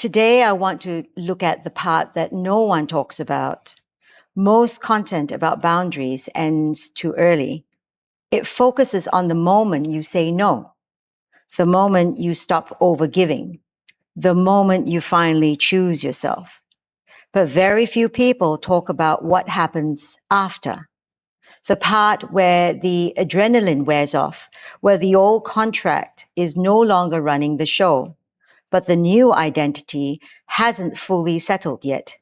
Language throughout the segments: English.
Today, I want to look at the part that no one talks about. Most content about boundaries ends too early. It focuses on the moment you say no, the moment you stop overgiving, the moment you finally choose yourself. But very few people talk about what happens after. The part where the adrenaline wears off, where the old contract is no longer running the show, but the new identity hasn't fully settled yet.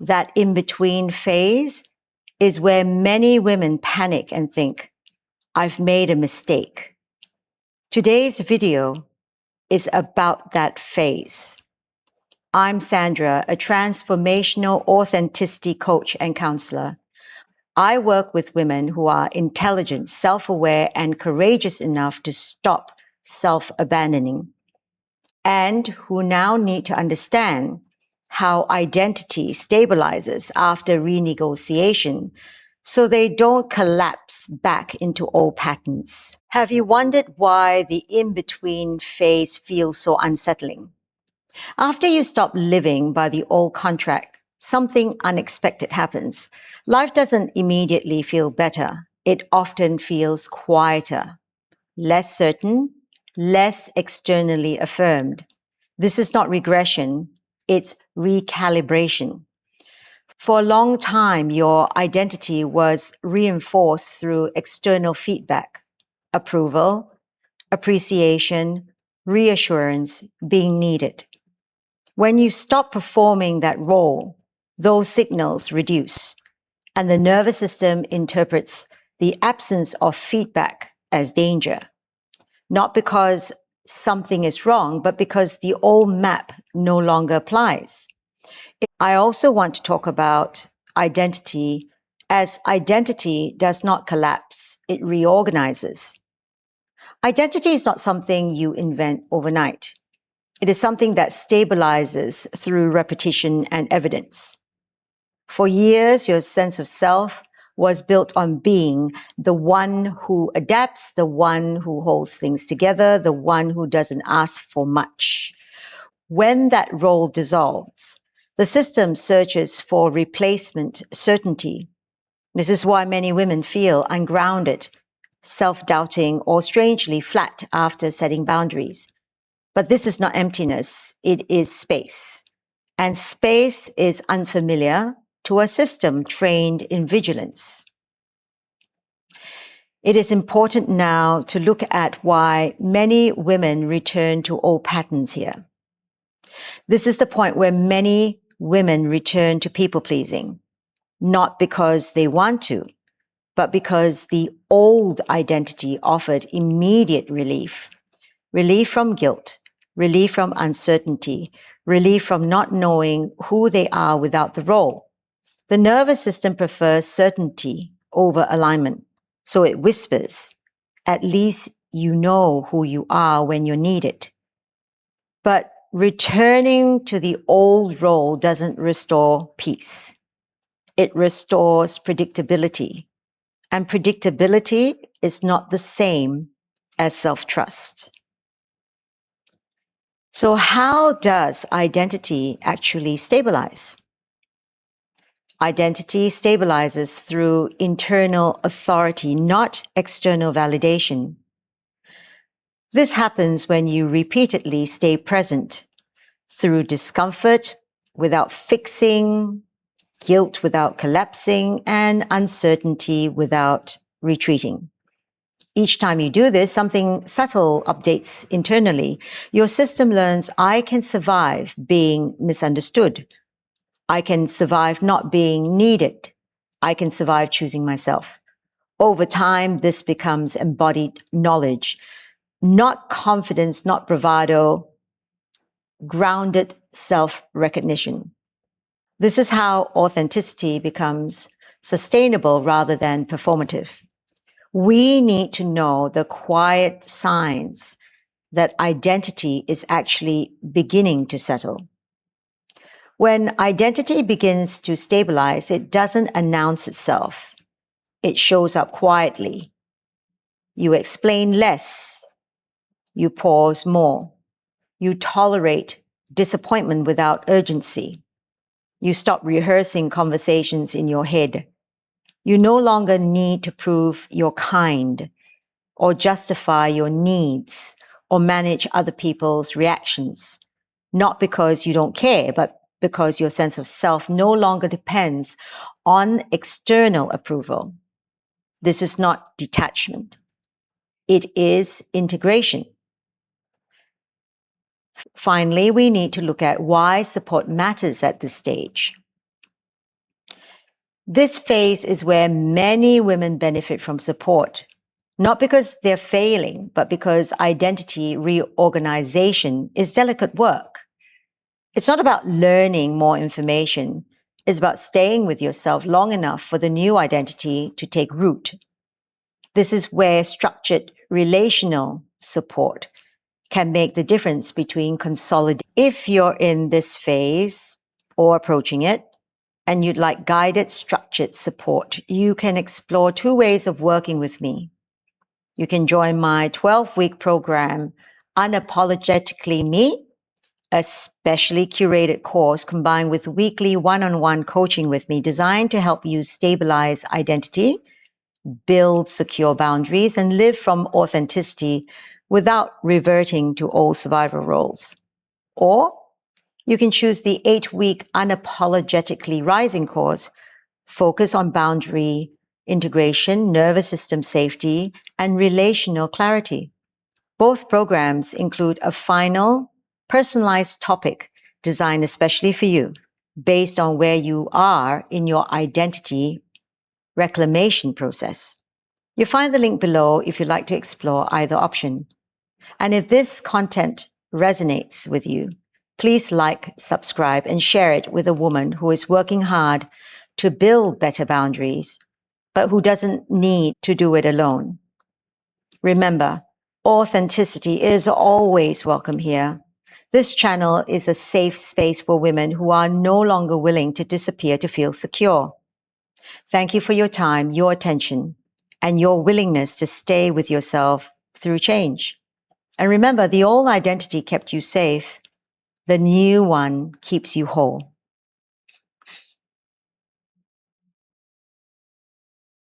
That in-between phase is where many women panic and think, I've made a mistake. Today's video is about that phase. I'm Sandra, a transformational authenticity coach and counselor. I work with women who are intelligent, self-aware, and courageous enough to stop self-abandoning, and who now need to understand how identity stabilizes after renegotiation so they don't collapse back into old patterns. Have you wondered why the in-between phase feels so unsettling? After you stop living by the old contract, something unexpected happens. Life doesn't immediately feel better. It often feels quieter, less certain, less externally affirmed. This is not regression, it's recalibration. For a long time, your identity was reinforced through external feedback, approval, appreciation, reassurance being needed. When you stop performing that role, those signals reduce, and the nervous system interprets the absence of feedback as danger, not because something is wrong, but because the old map no longer applies. I also want to talk about identity, as identity does not collapse, it reorganizes. Identity is not something you invent overnight. It is something that stabilizes through repetition and evidence. For years, your sense of self was built on being the one who adapts, the one who holds things together, the one who doesn't ask for much. When that role dissolves, the system searches for replacement certainty. This is why many women feel ungrounded, self-doubting, or strangely flat after setting boundaries. But this is not emptiness, it is space. And space is unfamiliar to a system trained in vigilance. It is important now to look at why many women return to old patterns here. This is the point where many women return to people-pleasing, not because they want to, but because the old identity offered immediate relief. Relief from guilt, relief from uncertainty, relief from not knowing who they are without the role. The nervous system prefers certainty over alignment, so it whispers, at least you know who you are when you're needed. But returning to the old role doesn't restore peace. It restores predictability. And predictability is not the same as self-trust. So how does identity actually stabilize? Identity stabilizes through internal authority, not external validation. This happens when you repeatedly stay present through discomfort without fixing, guilt without collapsing, and uncertainty without retreating. Each time you do this, something subtle updates internally. Your system learns, I can survive being misunderstood. I can survive not being needed. I can survive choosing myself. Over time, this becomes embodied knowledge, not confidence, not bravado, grounded self-recognition. This is how authenticity becomes sustainable rather than performative. We need to know the quiet signs that identity is actually beginning to settle. When identity begins to stabilize, it doesn't announce itself. It shows up quietly. You explain less. You pause more. You tolerate disappointment without urgency. You stop rehearsing conversations in your head. You no longer need to prove you're kind or justify your needs or manage other people's reactions, not because you don't care, but because your sense of self no longer depends on external approval. This is not detachment. It is integration. Finally, we need to look at why support matters at this stage. This phase is where many women benefit from support, not because they're failing, but because identity reorganization is delicate work. It's not about learning more information. It's about staying with yourself long enough for the new identity to take root. This is where structured relational support can make the difference between consolidation. If you're in this phase or approaching it, and you'd like guided, structured support, you can explore 2 ways of working with me. You can join my 12-week program, Unapologetically Me, a specially curated course combined with weekly one-on-one coaching with me designed to help you stabilize identity, build secure boundaries, and live from authenticity without reverting to old survival roles. Or you can choose the 8-week Unapologetically Rising course, focus on boundary integration, nervous system safety, and relational clarity. Both programs include a final, personalized topic designed especially for you, based on where you are in your identity reclamation process. You'll find the link below if you'd like to explore either option. And if this content resonates with you, please like, subscribe, and share it with a woman who is working hard to build better boundaries, but who doesn't need to do it alone. Remember, authenticity is always welcome here. This channel is a safe space for women who are no longer willing to disappear to feel secure. Thank you for your time, your attention, and your willingness to stay with yourself through change. And remember, the old identity kept you safe. The new one keeps you whole.